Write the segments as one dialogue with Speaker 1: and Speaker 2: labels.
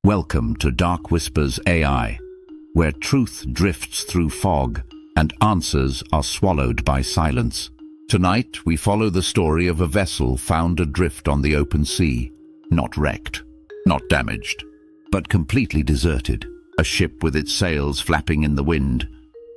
Speaker 1: Welcome to DarkWhispers AI, where truth drifts through fog and answers are swallowed by silence. Tonight, we follow the story of a vessel found adrift on the open sea, not wrecked, not damaged, but completely deserted. A ship with its sails flapping in the wind,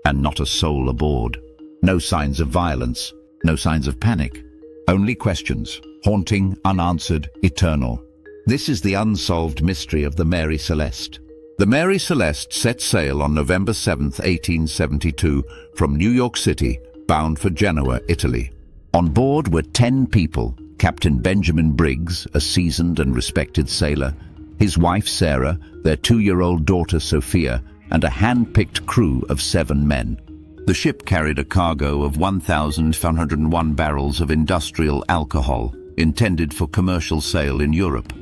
Speaker 1: and not a soul aboard. No signs of violence, no signs of panic. Only questions, haunting, unanswered, eternal. This is the unsolved mystery of the Mary Celeste. The Mary Celeste set sail on November 7, 1872, from New York City, bound for Genoa, Italy. On board were 10 people: Captain Benjamin Briggs, a seasoned and respected sailor, his wife Sarah, their 2-year-old daughter Sophia, and a hand-picked crew of 7 men. The ship carried a cargo of 1,501 barrels of industrial alcohol, intended for commercial sale in Europe.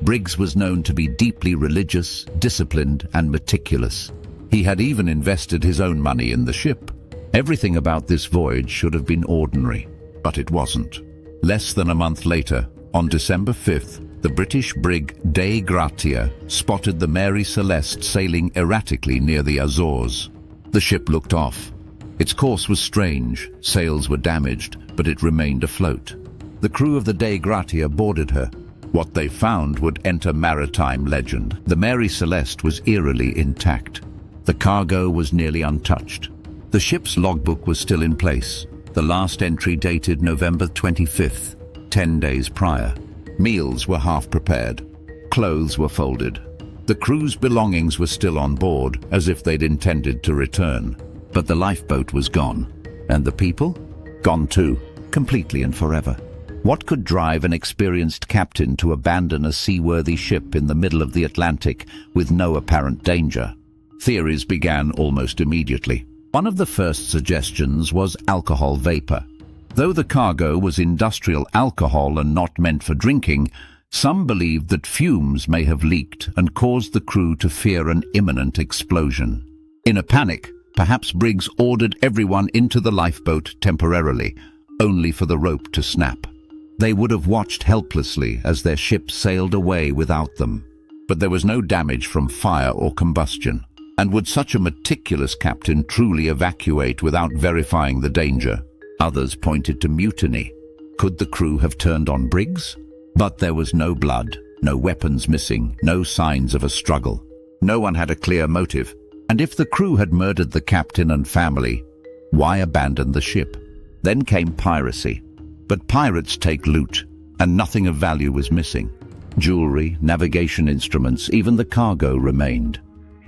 Speaker 1: Briggs was known to be deeply religious, disciplined, and meticulous. He had even invested his own money in the ship. Everything about this voyage should have been ordinary, but it wasn't. Less than a month later, on December 5th, the British brig Dei Gratia spotted the Mary Celeste sailing erratically near the Azores. The ship looked off. Its course was strange, sails were damaged, but it remained afloat. The crew of the Dei Gratia boarded her. What they found would enter maritime legend. The Mary Celeste was eerily intact. The cargo was nearly untouched. The ship's logbook was still in place. The last entry dated November 25th, 10 days prior. Meals were half prepared. Clothes were folded. The crew's belongings were still on board, as if they'd intended to return. But the lifeboat was gone. And the people? Gone too, completely and forever. What could drive an experienced captain to abandon a seaworthy ship in the middle of the Atlantic with no apparent danger? Theories began almost immediately. One of the first suggestions was alcohol vapor. Though the cargo was industrial alcohol and not meant for drinking, some believed that fumes may have leaked and caused the crew to fear an imminent explosion. In a panic, perhaps Briggs ordered everyone into the lifeboat temporarily, only for the rope to snap. They would have watched helplessly as their ship sailed away without them. But there was no damage from fire or combustion. And would such a meticulous captain truly evacuate without verifying the danger? Others pointed to mutiny. Could the crew have turned on Briggs? But there was no blood, no weapons missing, no signs of a struggle. No one had a clear motive. And if the crew had murdered the captain and family, why abandon the ship? Then came piracy. But pirates take loot, and nothing of value was missing. Jewelry, navigation instruments, even the cargo remained.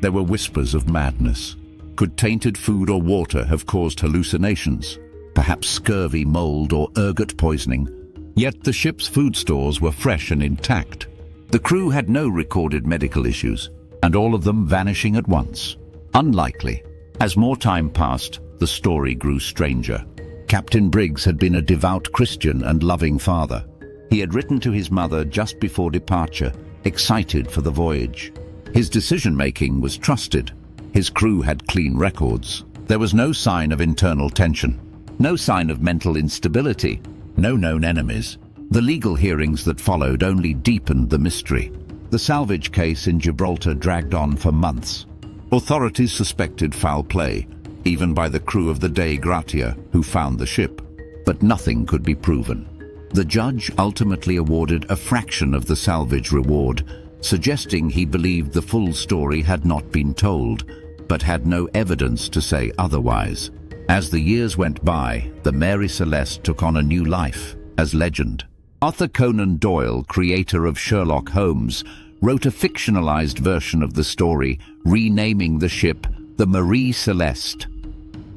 Speaker 1: There were whispers of madness. Could tainted food or water have caused hallucinations? Perhaps scurvy, mold, or ergot poisoning? Yet the ship's food stores were fresh and intact. The crew had no recorded medical issues, and all of them vanishing at once. Unlikely. As more time passed, the story grew stranger. Captain Briggs had been a devout Christian and loving father. He had written to his mother just before departure, excited for the voyage. His decision-making was trusted. His crew had clean records. There was no sign of internal tension, no sign of mental instability, no known enemies. The legal hearings that followed only deepened the mystery. The salvage case in Gibraltar dragged on for months. Authorities suspected foul play, even by the crew of the Dei Gratia, who found the ship. But nothing could be proven. The judge ultimately awarded a fraction of the salvage reward, suggesting he believed the full story had not been told, but had no evidence to say otherwise. As the years went by, the Mary Celeste took on a new life as legend. Arthur Conan Doyle, creator of Sherlock Holmes, wrote a fictionalized version of the story, renaming the ship the Mary Celeste.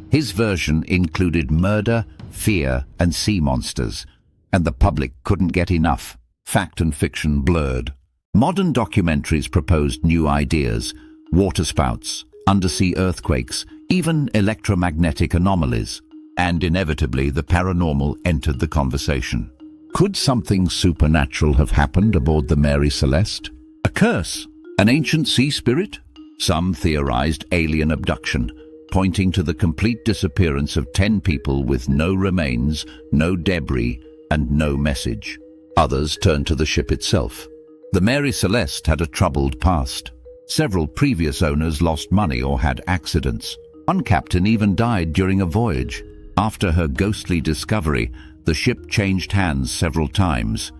Speaker 1: His version included murder, fear, and sea monsters, and the public couldn't get enough. Fact and fiction blurred. Modern documentaries proposed new ideas: waterspouts, undersea earthquakes, even electromagnetic anomalies. And inevitably, the paranormal entered the conversation. Could something supernatural have happened aboard the Mary Celeste? A curse? An ancient sea spirit? Some theorized alien abduction, pointing to the complete disappearance of 10 people with no remains, no debris, and no message. Others turned to the ship itself. The Mary Celeste had a troubled past. Several previous owners lost money or had accidents. One captain even died during a voyage. After her ghostly discovery, the ship changed hands several times,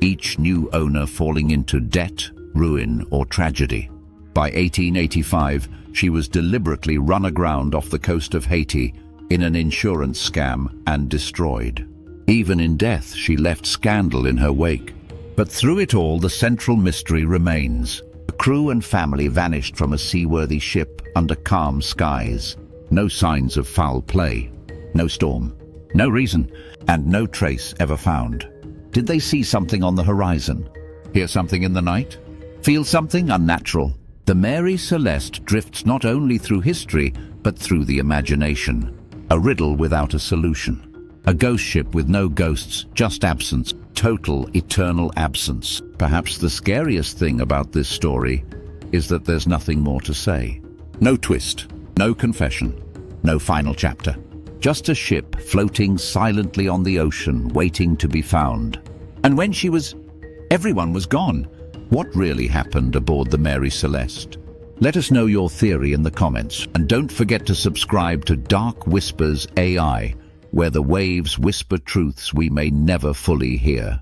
Speaker 1: each new owner falling into debt, ruin, or tragedy. By 1885, she was deliberately run aground off the coast of Haiti in an insurance scam and destroyed. Even in death, she left scandal in her wake. But through it all, the central mystery remains. The crew and family vanished from a seaworthy ship under calm skies. No signs of foul play, no storm, no reason, and no trace ever found. Did they see something on the horizon? Hear something in the night? Feel something unnatural? The Mary Celeste drifts not only through history, but through the imagination. A riddle without a solution. A ghost ship with no ghosts, just absence. Total, eternal absence. Perhaps the scariest thing about this story is that there's nothing more to say. No twist, no confession, no final chapter. Just a ship floating silently on the ocean, waiting to be found. And when everyone was gone. What really happened aboard the Mary Celeste? Let us know your theory in the comments, and don't forget to subscribe to Dark Whispers AI, where the waves whisper truths we may never fully hear.